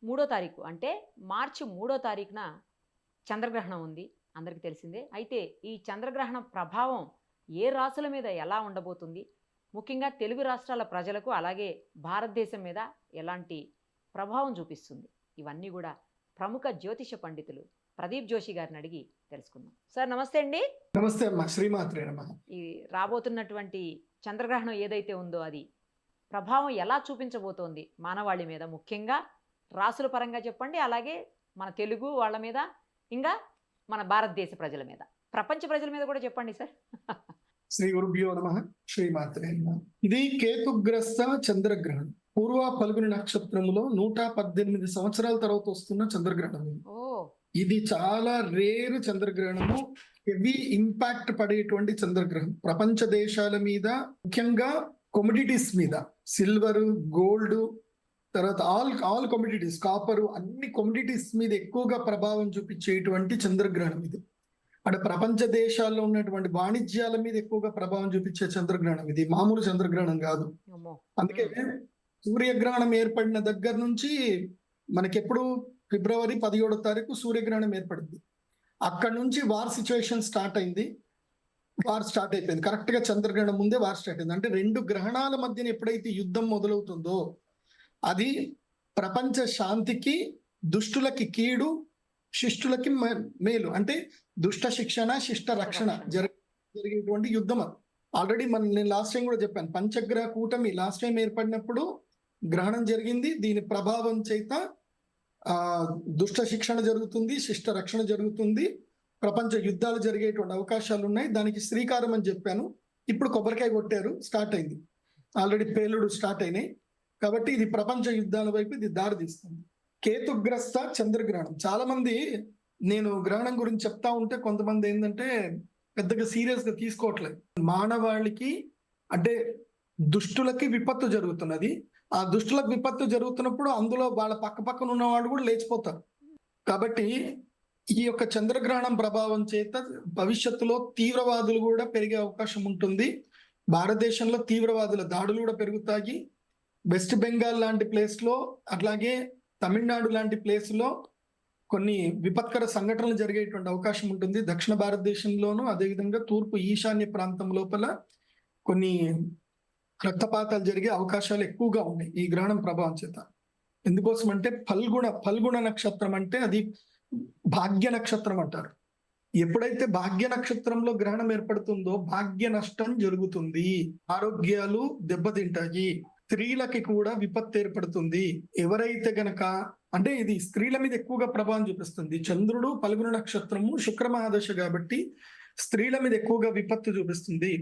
3వ తారీఖు అంటే మార్చి 3వ తారీఖున చంద్రగ్రహణం ఉంది. అందరికీ తెలిసిందే. అయితే ఈ చంద్రగ్రహణం ప్రభావం ఏ రాశుల మీద ఎలా ఉండబోతుంది? ముఖ్యంగా తెలుగు రాష్ట్రాల ప్రజలకు అలాగే భారతదేశం మీద ఎలాంటి ప్రభావం చూపిస్తుంది? ఇవన్నీ గూడా ప్రముఖ జ్యోతిష పండితులు ప్రదీప్ జోషి గారిని అడిగి తెలుసుకుందాం. సార్ నమస్తే అండి. నమస్తే అమ్మా, శ్రీమాత్రే నమః. ఈ రాబోతున్నటువంటి చంద్రగ్రహణం ఏదైతే ఉందో అది ప్రభావం ఎలా చూపించబోతోంది మానవాళి మీద? ముఖ్యంగా రాసుల పరంగా చెప్పండి, అలాగే మన తెలుగు వాళ్ళ మీద, ఇంకా మన భారతదేశ ప్రజల మీద, ప్రపంచ ప్రజల మీద కూడా చెప్పండి సార్. శ్రీ గురుభ్యో నమః, శ్రీమాత్రే నమః. ఇది కేతుగ్రస్త చంద్రగ్రహణం. పూర్వ ఫల్గుని నక్షత్రంలో 118 సంవత్సరాల తర్వాత వస్తున్న చంద్రగ్రహణం ఇది. ఓ ఇది చాలా రేరు చంద్రగ్రహణము. హెవీ ఇంపాక్ట్ పడేటువంటి చంద్రగ్రహణం. ప్రపంచ దేశాల మీద, ముఖ్యంగా కమోడిటీస్ మీద, సిల్వర్, గోల్డ్, తర్వాత ఆల్ కమోడిటీస్, కాపరు, అన్ని కమోడిటీస్ మీద ఎక్కువగా ప్రభావం చూపించేటువంటి చంద్రగ్రహణం ఇది. అంటే ప్రపంచ దేశాల్లో ఉన్నటువంటి వాణిజ్యాల మీద ఎక్కువగా ప్రభావం చూపించే చంద్రగ్రహణం ఇది. మామూలు చంద్రగ్రహణం కాదు. అమ్మో. అందుకే సూర్యగ్రహణం ఏర్పడిన దగ్గర నుంచి మనకెప్పుడు ఫిబ్రవరి 17వ తారీఖు సూర్యగ్రహణం ఏర్పడింది. అక్కడ నుంచి వార్ సిచ్యువేషన్ స్టార్ట్ అయింది. వార్ స్టార్ట్ అయిపోయింది. కరెక్ట్ గా చంద్రగ్రహణం ముందే వార్ స్టార్ట్ అయింది. అంటే రెండు గ్రహణాల మధ్యన ఎప్పుడైతే యుద్ధం మొదలవుతుందో అది ప్రపంచ శాంతికి, దుష్టులకి కీడు, శిష్టులకి మేలు. అంటే దుష్ట శిక్షణ, శిష్ట రక్షణ జరిగేటువంటి యుద్ధం. ఆల్రెడీ నేను లాస్ట్ టైం కూడా చెప్పాను, పంచగ్రహ కూటమి లాస్ట్ టైం ఏర్పడినప్పుడు గ్రహణం జరిగింది. దీని ప్రభావం చేత దుష్ట శిక్షణ జరుగుతుంది, శిష్ట రక్షణ జరుగుతుంది, ప్రపంచ యుద్ధాలు జరిగేటువంటి అవకాశాలు ఉన్నాయి. దానికి శ్రీకారం అని చెప్పాను. ఇప్పుడు కొబ్బరికాయ కొట్టారు, స్టార్ట్ అయింది. ఆల్రెడీ పేలుడు స్టార్ట్ అయినాయి. కాబట్టి ఇది ప్రపంచ యుద్ధాల వైపు ఇది దారి తీస్తుంది. కేతుగ్రస్త చంద్రగ్రహణం. చాలా మంది నేను గ్రహణం గురించి చెప్తా ఉంటే కొంతమంది ఏంటంటే పెద్దగా సీరియస్ గా తీసుకోవట్లేదు. మానవాళికి అంటే దుష్టులకి విపత్తు జరుగుతున్నది. ఆ దుష్టులకు విపత్తు జరుగుతున్నప్పుడు అందులో వాళ్ళ పక్కన ఉన్న వాళ్ళు కూడా లేచిపోతారు. కాబట్టి ఈ యొక్క చంద్రగ్రహణం ప్రభావం చేత భవిష్యత్తులో తీవ్రవాదులు కూడా పెరిగే అవకాశం ఉంటుంది. భారతదేశంలో తీవ్రవాదుల దాడులు కూడా పెరుగుతాయి. వెస్ట్ బెంగాల్ లాంటి ప్లేస్ లో, అట్లాగే తమిళనాడు లాంటి ప్లేస్ లో కొన్ని విపత్కర సంఘటనలు జరిగేటువంటి అవకాశం ఉంటుంది. దక్షిణ భారతదేశంలోనూ, అదేవిధంగా తూర్పు ఈశాన్య ప్రాంతం లోపల కొన్ని రక్తపాతాలు జరిగే అవకాశాలు ఎక్కువగా ఉన్నాయి ఈ గ్రహణం ప్రభావం చేత. ఎందుకోసం అంటే ఫల్గుణ నక్షత్రం అంటే అది భాగ్య నక్షత్రం అంటారు. ఎప్పుడైతే భాగ్య నక్షత్రంలో గ్రహణం ఏర్పడుతుందో భాగ్య నష్టం జరుగుతుంది, ఆరోగ్యాలు దెబ్బతింటాయి, స్త్రీలకి కూడా విపత్తు ఏర్పడుతుంది. ఎవరైతే గనక అంటే ఇది స్త్రీల మీద ఎక్కువగా ప్రభావం చూపిస్తుంది. చంద్రుడు ఫల్గుణ నక్షత్రము, శుక్ర మహాదశ కాబట్టి స్త్రీల మీద ఎక్కువగా విపత్తు చూపిస్తుంది.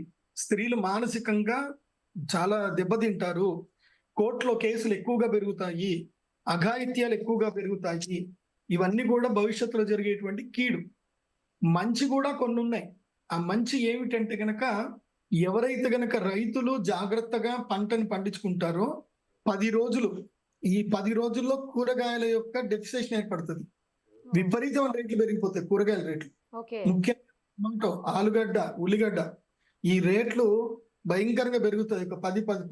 స్త్రీలు మానసికంగా చాలా దెబ్బతింటారు. కోర్టులో కేసులు ఎక్కువగా పెరుగుతాయి, అఘాయిత్యాలు ఎక్కువగా పెరుగుతాయి. ఇవన్నీ కూడా భవిష్యత్తులో జరిగేటువంటి కీడు. మంచి కూడా కొన్ని ఉన్నాయి. ఆ మంచి ఏమిటంటే గనక ఎవరైతే గనక రైతులు జాగ్రత్తగా పంటను పండించుకుంటారో 10 రోజులు, ఈ 10 రోజుల్లో కూరగాయల యొక్క డెఫిసిషన్ ఏర్పడుతుంది. విపరీతమైన రేట్లు పెరిగిపోతాయి కూరగాయల రేట్లు. ముఖ్యంగా టమాటో, ఆలుగడ్డ, ఉల్లిగడ్డ ఈ రేట్లు భయంకరంగా పెరుగుతాయి. ఒక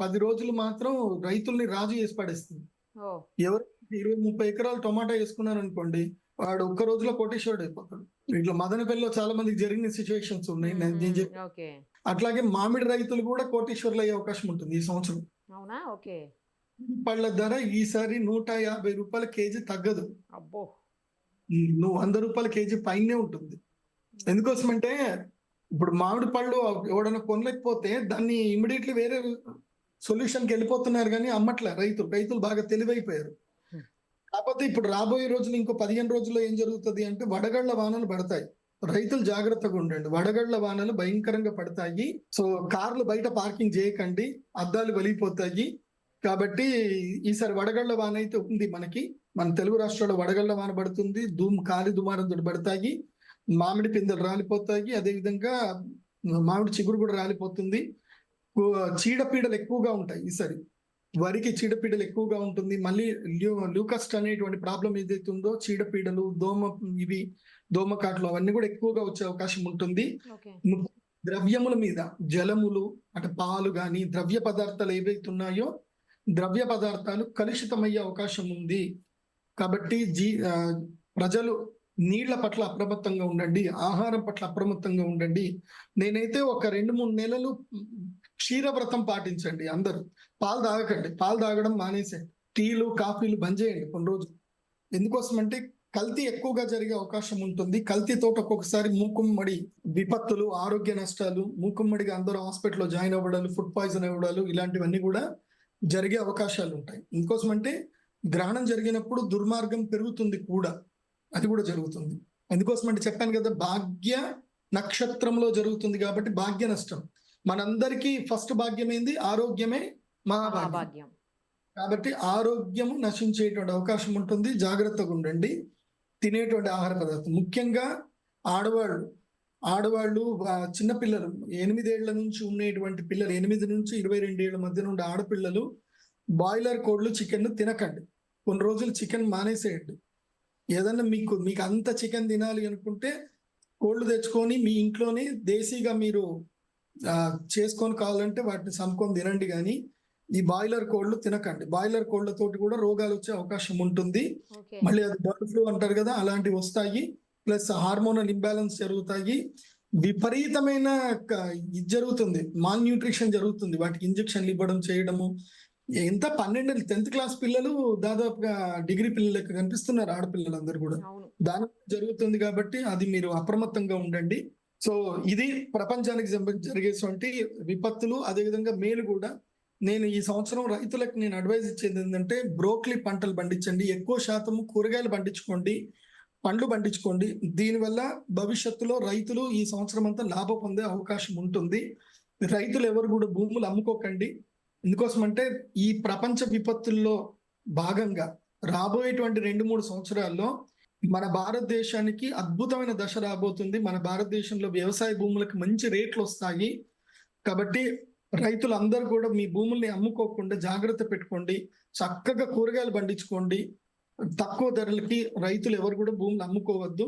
10 రోజులు మాత్రం రైతుల్ని రాజు చేసి పడేస్తుంది. ఎవరు 20-30 ఎకరాలు టొమాటో వేసుకున్నారు అనుకోండి, వాడు ఒక్క రోజులో కోటేశ్వరుడు అయిపోతాడు. ఇట్లా మదనపల్లిలో చాలా మందికి జరిగిన సిచ్యువేషన్స్ ఉన్నాయి. నేను చెప్పి అట్లాగే మామిడి రైతులు కూడా కోటేశ్వరులు అయ్యే అవకాశం ఉంటుంది ఈ సంవత్సరం. పళ్ళ ధర ఈసారి 150 రూపాయల కేజీ తగ్గదు. నువ్వు 100 రూపాయల కేజీ పైనే ఉంటుంది. ఎందుకోసమంటే ఇప్పుడు మామిడి పళ్ళు ఎవడన్నా కొనలేకపోతే దాన్ని ఇమ్మీడియట్లీ వేరే సొల్యూషన్కి వెళ్ళిపోతున్నారు, కానీ అమ్మట్లే రైతులు బాగా తెలివైపోయారు. కాకపోతే ఇప్పుడు రాబోయే రోజులు ఇంకో 15 రోజుల్లో ఏం జరుగుతుంది అంటే వడగళ్ల వానలు పడతాయి. రైతులు జాగ్రత్తగా ఉండండి. వడగళ్ల వానలు భయంకరంగా పడతాయి. సో కార్లు బయట పార్కింగ్ చేయకండి, అద్దాలు వలిగిపోతాయి. కాబట్టి ఈసారి వడగళ్ల వాన అయితే ఉంది. మన తెలుగు రాష్ట్రాల్లో వడగళ్ల వాన పడుతుంది. కాలి దుమారంతో పడతాయి. మామిడి పిందెలు రాలిపోతాయి. అదేవిధంగా మామిడి చిగురు కూడా రాలిపోతుంది. చీడపీడలు ఎక్కువగా ఉంటాయి. ఈసారి వరికి చీడపీడలు ఎక్కువగా ఉంటుంది. మళ్ళీ ల్యూకస్ట్ అనేటువంటి ప్రాబ్లం ఏదైతే ఉందో, చీడపీడలు, దోమకాట్లు అవన్నీ కూడా ఎక్కువగా వచ్చే అవకాశం ఉంటుంది. ద్రవ్యముల మీద, జలములు అంటే పాలు గాని, ద్రవ్య పదార్థాలు ఏవైతే ఉన్నాయో ద్రవ్య పదార్థాలు కలుషితమయ్యే అవకాశం ఉంది. కాబట్టి ప్రజలు నీళ్ల పట్ల అప్రమత్తంగా ఉండండి, ఆహారం పట్ల అప్రమత్తంగా ఉండండి. నేనైతే ఒక 2-3 నెలలు క్షీరవ్రతం పాటించండి అందరూ. పాలు తాగకండి, పాలు తాగడం మానేసేయండి, టీలు కాఫీలు బంద్ చేయండి కొన్ని రోజులు. ఎందుకోసం అంటే కల్తీ ఎక్కువగా జరిగే అవకాశం ఉంటుంది. కల్తీతో ఒక్కొక్కసారి మూకుమ్మడి విపత్తులు, ఆరోగ్య నష్టాలు, మూకుమ్మడిగా అందరూ హాస్పిటల్లో జాయిన్ అవ్వడాలు, ఫుడ్ పాయిజన్ అవ్వడాలు, ఇలాంటివన్నీ కూడా జరిగే అవకాశాలు ఉంటాయి. ఎందుకోసం అంటే గ్రహణం జరిగినప్పుడు దుర్మార్గం పెరుగుతుంది కూడా, అది కూడా జరుగుతుంది. ఎందుకోసం అంటే చెప్పాను కదా, భాగ్య నక్షత్రంలో జరుగుతుంది కాబట్టి భాగ్య నష్టం. మనందరికీ ఫస్ట్ భాగ్యం ఏంది? ఆరోగ్యమే మహాభాగ్యం. మహాభాగ్యం. కాబట్టి ఆరోగ్యము నశించేటువంటి అవకాశం ఉంటుంది. జాగ్రత్తగా ఉండండి. తినేటువంటి ఆహార పదార్థం ముఖ్యంగా ఆడవాళ్ళు చిన్నపిల్లలు 8 ఏళ్ల నుంచి ఉండేటువంటి పిల్లలు, 8 నుంచి 22 ఏళ్ల మధ్య నుండి ఆడపిల్లలు బాయిలర్ కోళ్లు, చికెన్ తినకండి. కొన్ని రోజులు చికెన్ మానేసేయండి. ఏదన్నా మీకు అంత చికెన్ తినాలి అనుకుంటే కోళ్లు తెచ్చుకొని మీ ఇంట్లోనే దేశీగా మీరు చేసుకొని కావాలంటే వాటిని సంపుకొని తినండి, కానీ ఈ బాయిలర్ కోళ్లు తినకండి. బాయిలర్ కోళ్లతోటి కూడా రోగాలు వచ్చే అవకాశం ఉంటుంది. మళ్ళీ అది బర్డ్ ఫ్లూ అంటారు కదా, అలాంటివి వస్తాయి. ప్లస్ హార్మోనల్ ఇంబ్యాలెన్స్ జరుగుతాయి. విపరీతమైన ఇది జరుగుతుంది, మాల్ న్యూట్రిషన్ జరుగుతుంది. వాటికి ఇంజక్షన్లు ఇవ్వడం చేయడము. ఎంత 10th క్లాస్ పిల్లలు దాదాపుగా డిగ్రీ పిల్లలకి కనిపిస్తున్నారు, ఆడపిల్లలందరూ కూడా. దాని జరుగుతుంది కాబట్టి అది మీరు అప్రమత్తంగా ఉండండి. సో ఇది ప్రపంచానికి జరిగేటువంటి విపత్తులు. అదేవిధంగా మేలు కూడా. నేను ఈ సంవత్సరం రైతులకు నేను అడ్వైజ్ ఇచ్చేది ఏంటంటే, బ్రోక్లీ పంటలు పండించండి, ఎక్కువ శాతం కూరగాయలు పండించుకోండి, పండ్లు పండించుకోండి. దీనివల్ల భవిష్యత్తులో రైతులు ఈ సంవత్సరం అంతా లాభం పొందే అవకాశం ఉంటుంది. రైతులు ఎవరు కూడా భూములు అమ్ముకోకండి. ఎందుకోసం అంటే ఈ ప్రపంచ విపత్తుల్లో భాగంగా రాబోయేటువంటి 2-3 సంవత్సరాల్లో మన భారతదేశానికి అద్భుతమైన దశ రాబోతుంది. మన భారతదేశంలో వ్యవసాయ భూములకు మంచి రేట్లు వస్తాయి. కాబట్టి రైతులందరూ కూడా మీ భూముల్ని అమ్ముకోకుండా జాగ్రత్త పెట్టుకోండి. చక్కగా కూరగాయలు పండించుకోండి. తక్కువ ధరలకి రైతులు ఎవరు కూడా భూములు అమ్ముకోవద్దు.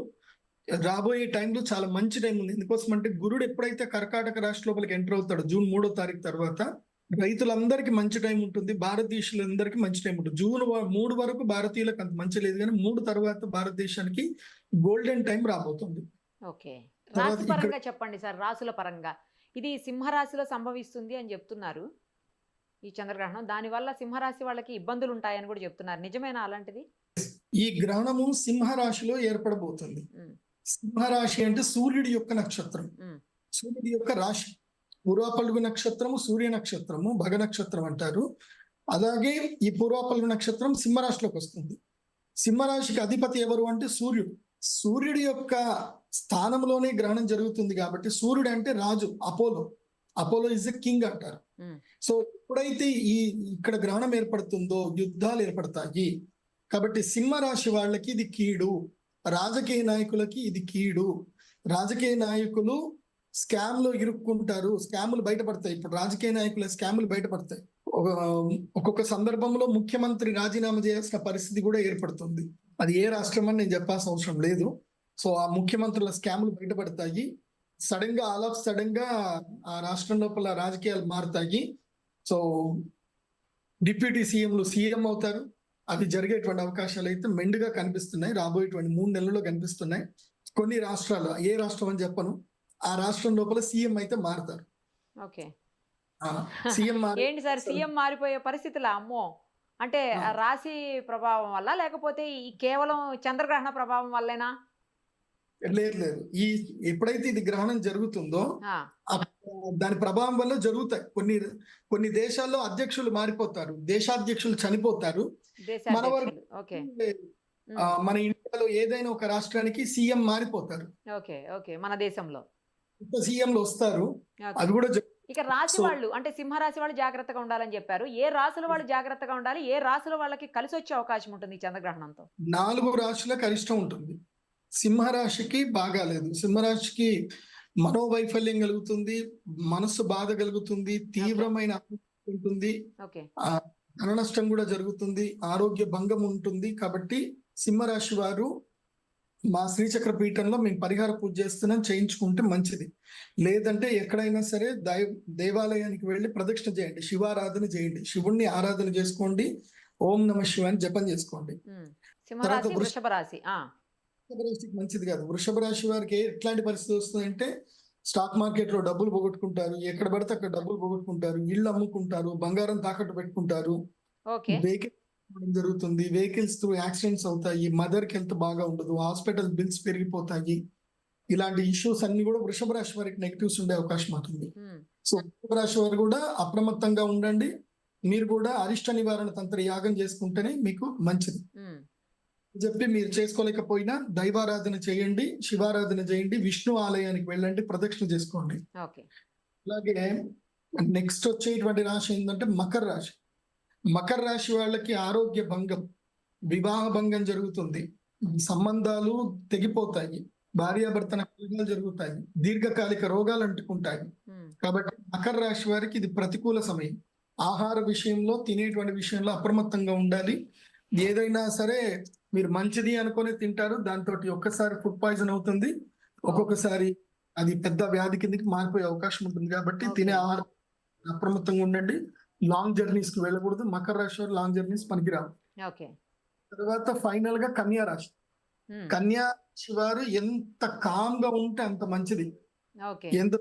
రాబోయే టైంలో చాలా మంచి టైం ఉంది. ఎందుకోసం అంటే గురుడు ఎప్పుడైతే కర్కాటక రాశి లోపలికి ఎంటర్ అవుతాడో జూన్ 3వ తారీఖు తర్వాత రైతులందరికీ మంచి టైం ఉంటుంది. భారతదేశంలో మంచి టైం ఉంటుంది. జూన్ 3 వరకు భారతీయులకు అంత మంచి లేదు, కానీ 3 తర్వాత భారతదేశానికి గోల్డెన్ టైం రాబోతుంది. ఓకే, రాశి పరంగా చెప్పండి సార్. రాశుల పరంగా ఇది సింహరాశిలో సంభవిస్తుంది అని చెప్తున్నారు ఈ చంద్రగ్రహణం. దానివల్ల సింహరాశి వాళ్ళకి ఇబ్బందులు ఉంటాయని కూడా చెప్తున్నారు. నిజమేనా అలాంటిది? ఈ గ్రహణము సింహరాశిలో ఏర్పడబోతుంది. సింహరాశి అంటే సూర్యుడి యొక్క నక్షత్రం, సూర్యుడి యొక్క రాశి. పూర్వపల్గు నక్షత్రము సూర్య నక్షత్రము, భగ నక్షత్రం అంటారు. అలాగే ఈ పూర్వపల్గు నక్షత్రం సింహరాశిలోకి వస్తుంది. సింహరాశికి అధిపతి ఎవరు అంటే సూర్యుడు. సూర్యుడి యొక్క స్థానంలోనే గ్రహణం జరుగుతుంది కాబట్టి సూర్యుడు అంటే రాజు, అపోలో ఇస్ ఎ కింగ్ అంటారు. సో ఎప్పుడైతే ఇక్కడ గ్రహణం ఏర్పడుతుందో యుద్ధాలు ఏర్పడతాయి. కాబట్టి సింహరాశి వాళ్ళకి ఇది కీడు, రాజకీయ నాయకులకి ఇది కీడు. రాజకీయ నాయకులు స్కామ్లో ఇరుక్కుంటారు, స్కాములు బయటపడతాయి. ఇప్పుడు రాజకీయ నాయకుల స్కాములు బయటపడతాయి. ఒక్కొక్క సందర్భంలో ముఖ్యమంత్రి రాజీనామా చేయాల్సిన పరిస్థితి కూడా ఏర్పడుతుంది. అది ఏ రాష్ట్రం అని నేను చెప్పాల్సిన అవసరం లేదు. సో ఆ ముఖ్యమంత్రుల స్కాములు బయటపడతాయి. సడన్ గా ఆ రాష్ట్రం లోపల రాజకీయాలు మారుతాయి. సో డిప్యూటీ సీఎంలు సీఎం అవుతారు. అది జరిగేటువంటి అవకాశాలు అయితే మెండుగా కనిపిస్తున్నాయి. రాబోయేటువంటి 3 నెలల్లో కనిపిస్తున్నాయి. కొన్ని రాష్ట్రాలు, ఏ రాష్ట్రం అని చెప్పను, ఆ రాష్ట్రం లోపల సీఎం అయితే మారుతారు. ఓకే, సీఎం ఏంటి సార్ సీఎం మారిపోయే పరిస్థితులా? అమ్మో, అంటే రాశి ప్రభావం వల్ల లేకపోతే ఈ కేవలం చంద్రగ్రహణ ప్రభావం వల్లేనా? లేదు, ఎప్పుడైతే ఇది గ్రహణం జరుగుతుందో దాని ప్రభావం వల్ల జరుగుతాయి. కొన్ని దేశాల్లో అధ్యక్షులు మారిపోతారు, దేశాధ్యక్షులు చనిపోతారు. మన వరకు మన ఇండియాలో ఏదైనా ఒక రాష్ట్రానికి సీఎం మారిపోతారు. మన దేశంలో సీఎంలు వస్తారు. అది కూడా ఇక రాశి వాళ్ళు అంటే సింహరాశి వాళ్ళు జాగ్రత్తగా ఉండాలని చెప్పారు. ఏ రాశుల వాళ్ళు జాగ్రత్తగా ఉండాలి? ఏ రాశుల వాళ్ళకి కలిసి వచ్చే అవకాశం ఉంటుంది చంద్రగ్రహణంతో? 4 రాశులకు అరిష్టం ఉంటుంది. సింహరాశికి బాగాలేదు. సింహరాశికి మనోవైఫల్యం కలుగుతుంది, మనస్సు బాధ కలుగుతుంది, తీవ్రమైన ఉంటుంది, ధన నష్టం కూడా జరుగుతుంది, ఆరోగ్య భంగం ఉంటుంది. కాబట్టి సింహరాశి వారు మా శ్రీచక్ర పీఠంలో మేము పరిహార పూజ చేస్తున్నాం, చేయించుకుంటే మంచిది. లేదంటే ఎక్కడైనా సరే దేవాలయానికి వెళ్ళి ప్రదక్షిణ చేయండి, శివారాధన చేయండి, శివుణ్ణి ఆరాధన చేసుకోండి, ఓం నమ శివాయ జపం చేసుకోండి. సింహరాశి తర్వాత వృషభ రాశి. వృషభ రాశికి మంచిది కాదు. వృషభ రాశి వారికి ఎట్లాంటి పరిస్థితి వస్తుందంటే స్టాక్ మార్కెట్ లో డబ్బులు పోగొట్టుకుంటారు, ఎక్కడ పడితే అక్కడ డబ్బులు పోగొట్టుకుంటారు, ఇళ్ళు అమ్ముకుంటారు, బంగారం తాకట్టు పెట్టుకుంటారు, ఓకే. వెహికల్ జరుగుతుంది, వెహికల్స్ తో యాక్సిడెంట్స్ అవుతాయి, మదర్ కి హెల్త్ బాగా ఉండదు, హాస్పిటల్ బిల్స్ పెరిగిపోతాయి. ఇలాంటి ఇష్యూస్ అన్ని కూడా వృషభ రాశి వారికి నెగిటివ్స్ ఉండే అవకాశం ఉంటుంది. ఉమ్, సో వృషభ రాశి వారు కూడా అప్రమత్తంగా ఉండండి. మీరు కూడా అరిష్ట నివారణ తంత్ర యాగం చేసుకుంటేనే మీకు మంచిది. ఉమ్, చెప్పి మీరు చేసుకోలేకపోయినా దైవారాధన చేయండి, శివారాధన చేయండి, విష్ణు ఆలయానికి వెళ్ళండి, ప్రదక్షిణ చేసుకోండి. ఓకే. అలాగే నెక్స్ట్ వచ్చేటువంటి రాశి ఏంటంటే మకర రాశి. మకర రాశి వాళ్ళకి ఆరోగ్య భంగం, వివాహ భంగం జరుగుతుంది, సంబంధాలు తెగిపోతాయి, భార్యాభర్తల కలహాలు జరుగుతాయి, దీర్ఘకాలిక రోగాలు అంటుకుంటాయి. ఉమ్, కాబట్టి మకర రాశి వారికి ఇది ప్రతికూల సమయం. ఆహార విషయంలో, తినేటువంటి విషయంలో అప్రమత్తంగా ఉండాలి. ఏదైనా సరే మీరు మంచిది అనుకొని తింటారు, దాంతో ఒక్కసారి ఫుడ్ పాయిజన్ అవుతుంది, ఒక్కొక్కసారి అది పెద్ద వ్యాధి కిందకి మారిపోయే అవకాశం ఉంటుంది. కాబట్టి Okay. తినే ఆహారం అప్రమత్తంగా ఉండండి. లాంగ్ జర్నీస్ కి వెళ్ళకూడదు. మకర రాశి వారు లాంగ్ జర్నీస్ పనికిరావు. ఓకే. తర్వాత ఫైనల్ గా కన్యా రాశి. ఉమ్, కన్యా రాశి వారు ఎంత కామ్ గా ఉంటే అంత మంచిది. ఓకే. ఎంత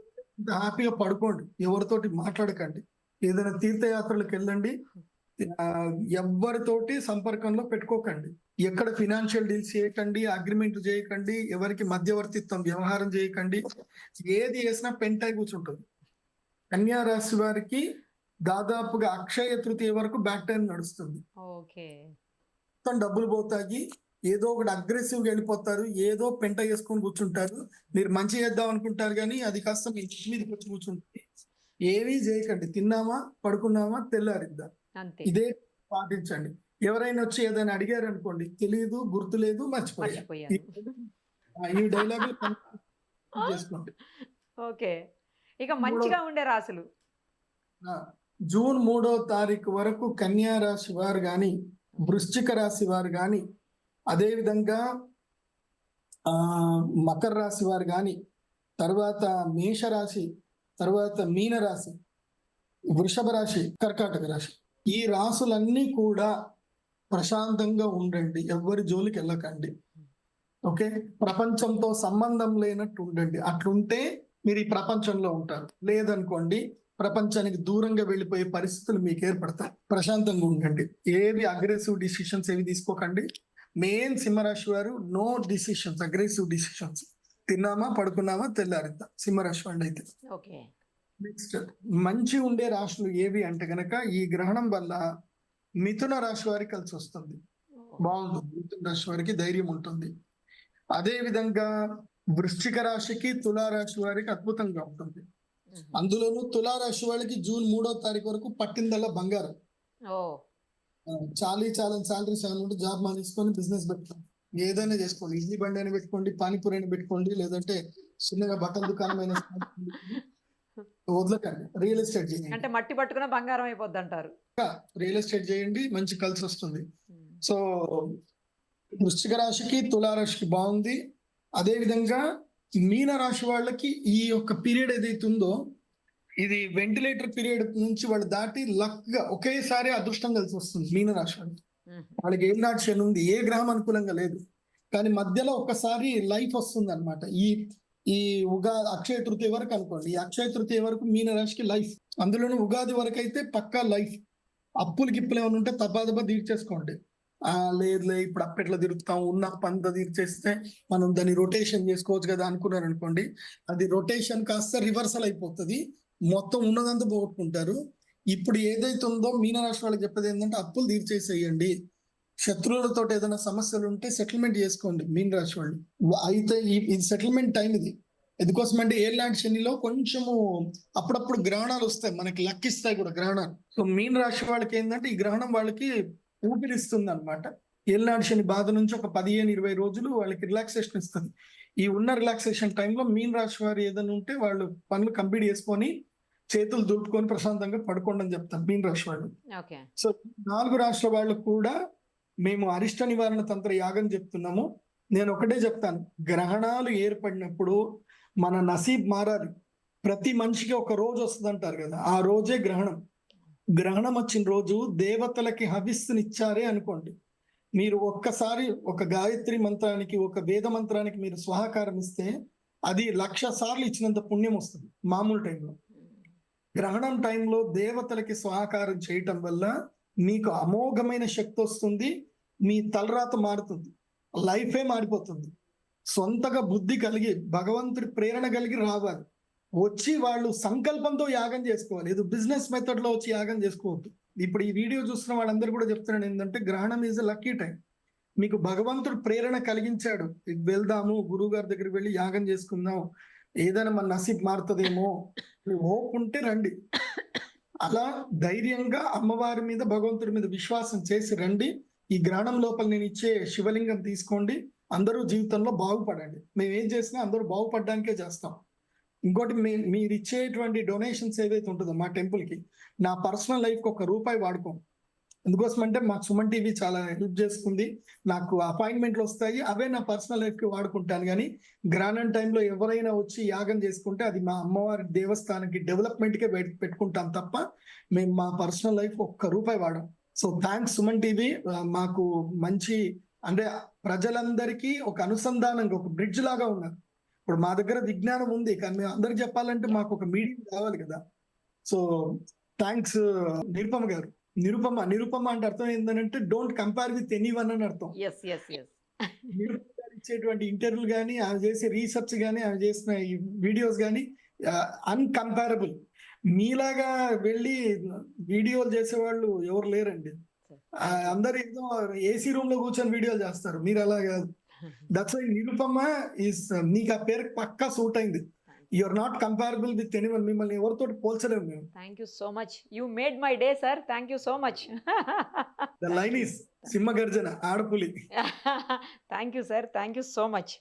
హ్యాపీగా పడుకోండి, ఎవరితోటి మాట్లాడకండి, ఏదైనా తీర్థయాత్రలకు వెళ్ళండి, ఎవరితోటి సంపర్కంలో పెట్టుకోకండి, ఎక్కడ ఫినాన్షియల్ డీల్స్ చేయకండి, అగ్రిమెంట్ చేయకండి, ఎవరికి మధ్యవర్తిత్వం వ్యవహారం చేయకండి. ఏది చేసినా పెంటై కూర్చుంటుంది. కన్యా రాశి వారికి దాదాపుగా అక్షయ తృతీయ వరకు బ్యాక్ టైం నడుస్తుంది. ఓకే. మొత్తం డబ్బులు పోతాయి, ఏదో ఒకటి అగ్రెసివ్ గా వెళ్ళిపోతారు, ఏదో పెంట చేసుకొని కూర్చుంటారు. మీరు మంచి చేద్దాం అనుకుంటారు కానీ అది కాస్త మీ ఇంటి మీదకి వచ్చి కూర్చుంటుంది. ఏమీ చేయకండి, తిన్నామా పడుకున్నామా తెల్లారిద్దాం, అంతే. ఇదే పాటించండి. ఎవరైనా వచ్చి ఏదైనా అడిగారు అనుకోండి, తెలియదు, గుర్తులేదు, మర్చిపోయా, మర్చిపోయాను. ఈ డైలాగులు చేసుకోండి. ఓకే. ఇక మంచిగా ఉండే రాసులు. జూన్ 3వ తారీఖు వరకు కన్యా రాశి వారు కానీ, వృశ్చిక రాశి వారు కానీ, అదేవిధంగా మకర రాశి వారు కానీ, తర్వాత మేషరాశి, తర్వాత మీన రాశి, వృషభ రాశి, కర్కాటక రాశి, ఈ రాసులన్నీ కూడా ప్రశాంతంగా ఉండండి, ఎవరి జోలికి వెళ్ళకండి. ఓకే, ప్రపంచంతో సంబంధం లేనట్టు ఉండండి. అట్లుంటే మీరు ఈ ప్రపంచంలో ఉంటారు. లేదనుకోండి, ప్రపంచానికి దూరంగా వెళ్ళిపోయే పరిస్థితులు మీకు ఏర్పడతాయి. ప్రశాంతంగా ఉండండి, ఏవి అగ్రెసివ్ డిసిషన్స్ ఏవి తీసుకోకండి. మెయిన్ సింహరాశి వారు నో డిసిషన్స్, అగ్రెసివ్ డిసిషన్స్. తిన్నామా పడుకున్నామా తెల్లారిద్దాం, సింహరాశి వాళ్ళు అయితే. ఓకే. నెక్స్ట్ మంచి ఉండే రాశులు ఏవి అంటే గనక, ఈ గ్రహణం వల్ల మిథున రాశి వారికి కలిసి వస్తుంది, బాగుంటుంది. మిథున రాశి వారికి ధైర్యం ఉంటుంది. అదే విధంగా వృశ్చిక రాశికి, తులారాశి వారికి అద్భుతంగా ఉంటుంది. అందులోనూ తులారాశి వాళ్ళకి జూన్ 3వ తారీఖు వరకు పట్టిందల్లా బంగారం. ఓ, చాలా శాలరీస్ ఏమైనా జాబ్ మానేసుకొని బిజినెస్ పెట్టుకోండి, ఏదైనా చేసుకోండి. ఇడ్లీ బండి అయినా పెట్టుకోండి, పానీపూరి అయినా పెట్టుకోండి, లేదంటే చిన్నగా బట్టల దుకాణం అయినా వదలకండి. రియల్ ఎస్టేట్ చేయండి, అంటే మట్టి పట్టుకున్న బంగారం అయిపోద్ది అంటారు. రియల్ ఎస్టేట్ చేయండి, మంచి కలిసి వస్తుంది. సో వృశ్చిక రాశికి, తులారాశికి బాగుంది. అదే విధంగా మీన రాశి వాళ్ళకి ఈ యొక్క పీరియడ్ ఏదైతే ఉందో, ఇది వెంటిలేటర్ పీరియడ్ నుంచి వాళ్ళు దాటి లక్ గా ఒకేసారి అదృష్టం కలిసి వస్తుంది. మీన రాశి వాళ్ళకి, వాళ్ళకి ఏం నాటి ఉంది, ఏ గ్రహం అనుకూలంగా లేదు, కానీ మధ్యలో ఒక్కసారి లైఫ్ వస్తుంది అనమాట. ఈ ఉగాది అక్షయ తృతీయ వరకు అనుకోండి, ఈ అక్షయ తృతీయ వరకు మీన రాశికి లైఫ్. అందులోనూ ఉగాది వరకు అయితే పక్కా లైఫ్. అప్పులు గిప్పులు ఏమైనా ఉంటే తబాదబా తీర్చేసుకోండి. లేదు ఇప్పుడు అప్పెట్లా తిరుగుతాం, ఉన్న పంత తీర్చేస్తే మనం దాన్ని రొటేషన్ చేసుకోవచ్చు కదా అనుకున్నారు అనుకోండి, అది రొటేషన్ కాస్త రివర్సల్ అయిపోతుంది, మొత్తం ఉన్నదంతా పోగొట్టుకుంటారు. ఇప్పుడు ఏదైతే ఉందో మీనరాశి వాళ్ళకి చెప్పేది ఏంటంటే, అప్పులు తీర్చేసేయండి, శత్రువులతో ఏదైనా సమస్యలు ఉంటే సెటిల్మెంట్ చేసుకోండి మీన రాశి వాళ్ళు. అయితే ఇది సెటిల్మెంట్ టైం ఇది. ఎందుకోసం అంటే ఏళ్ళనాటి శనిలో కొంచెము అప్పుడప్పుడు గ్రహణాలు వస్తాయి, మనకి లక్కిస్తాయి కూడా గ్రహణాలు. సో మీన రాశి వాళ్ళకి ఏంటంటే ఈ గ్రహణం వాళ్ళకి ఊపిరిస్తుంది అనమాట. ఏళ్ళనాటి శని బాధ నుంచి ఒక 15-20 రోజులు వాళ్ళకి రిలాక్సేషన్ ఇస్తుంది. ఈ ఉన్న రిలాక్సేషన్ టైంలో మీన రాశి వారు ఏదైనా ఉంటే వాళ్ళు పనులు కంప్లీట్ చేసుకొని చేతులు దులుపుకొని ప్రశాంతంగా పడుకోండి అని చెప్తారు మీన రాశి వాళ్ళు. సో 4 రాష్ట్రాల వాళ్ళు కూడా మేము అరిష్ట నివారణ తంత్ర యాగం చెప్తున్నాము. నేను ఒకటే చెప్తాను, గ్రహణాలు ఏర్పడినప్పుడు మన నసీబ్ మారాలి. ప్రతి మనిషికి ఒక రోజు వస్తుంది అంటారు కదా, ఆ రోజే గ్రహణం. గ్రహణం వచ్చిన రోజు దేవతలకి హవిస్సునిచ్చారే అనుకోండి, మీరు ఒక్కసారి ఒక గాయత్రి మంత్రానికి, ఒక వేద మంత్రానికి మీరు స్వాహాకారం ఇస్తే అది 1,00,000 సార్లు ఇచ్చినంత పుణ్యం వస్తుంది మామూలు టైంలో. గ్రహణం టైంలో దేవతలకి స్వాహాకారం చేయటం వల్ల మీకు అమోఘమైన శక్తి వస్తుంది. మీ తలరాత మారుతుంది, లైఫే మారిపోతుంది. సొంతగా బుద్ధి కలిగి భగవంతుడి ప్రేరణ కలిగి రావాలి. వచ్చి వాళ్ళు సంకల్పంతో యాగం చేసుకోవాలి. ఏదో బిజినెస్ మెథడ్ లో వచ్చి యాగం చేసుకోవద్దు. ఇప్పుడు ఈ వీడియో చూస్తున్న వాళ్ళందరూ కూడా చెప్తున్నాను ఏంటంటే, గ్రహణం ఈజ్ అ లక్కీ టైం. మీకు భగవంతుడు ప్రేరణ కలిగించాడు, వెళ్దాము గురువు గారి దగ్గరికి వెళ్ళి యాగం చేసుకుందాం, ఏదైనా మన నసీబ్ మారుతుందేమో, హోప్ ఉంటే రండి. అలా ధైర్యంగా అమ్మవారి మీద, భగవంతుడి మీద విశ్వాసం చేసి రండి. ఈ గ్రహణం లోపల నేను ఇచ్చే శివలింగం తీసుకోండి. అందరూ జీవితంలో బాగుపడండి. మేము ఏం చేసినా అందరూ బాగుపడడానికే చేస్తాం. ఇంకోటి, మీరు ఇచ్చేటువంటి డొనేషన్స్ ఏదైతే ఉంటుందో మా టెంపుల్ కి, నా పర్సనల్ లైఫ్ కి ₹1 వాడుకోం. ఎందుకోసం అంటే మాకు సుమన్ టీవీ చాలా హెల్ప్ చేస్తుంది. నాకు అపాయింట్మెంట్లు వస్తాయి, అవే నా పర్సనల్ లైఫ్ కి వాడుకుంటాను. కానీ గ్రహణం టైంలో ఎవరైనా వచ్చి యాగం చేసుకుంటే అది మా అమ్మవారి దేవస్థానానికి డెవలప్మెంట్ కే పెట్టుకుంటాం తప్ప మేము మా పర్సనల్ లైఫ్ ₹1 వాడాం. So thanks Suman TV. మాకు మంచి, అంటే ప్రజలందరికీ ఒక అనుసంధానంగా, ఒక బ్రిడ్జ్ లాగా ఉన్నారు. ఇప్పుడు మా దగ్గర విజ్ఞానం ఉంది, కానీ మేము అందరికి చెప్పాలంటే మాకు ఒక మీడియం కావాలి కదా. సో థ్యాంక్స్ నిరుపమ గారు. నిరుపమ అంటే అర్థం ఏంటంటే డోంట్ కంపేర్ విత్ ఎనీవన్ అని అర్థం. Yes yes yes. నిరుపమ గారు ఇచ్చేటువంటి ఇంటర్వ్యూలు కానీ, ఆమె చేసే రీసెర్చ్ కానీ, ఆమె చేసిన ఈ వీడియోస్ కానీ అన్కంపారబుల్. మీలాగా వెళ్ళి వీడియోలు చేసేవాళ్ళు ఎవరు లేరండి. అందరు ఏదో ఏసీ రూమ్ లో కూర్చొని వీడియోలు చేస్తారు, మీరు అలా కాదు. దట్స్ వై నిరుపమ ఈస్, నీకు ఆ పేరు పక్కా సూట్ అయింది. You are not comparable with anyone. మిమ్మల్ని ఎవరితో పోల్చలేము మేము. Thank you so much, you made my day sir. Thank you so much. The line is సింహగర్జన, ఆడపులి. Thank you sir, thank you so much.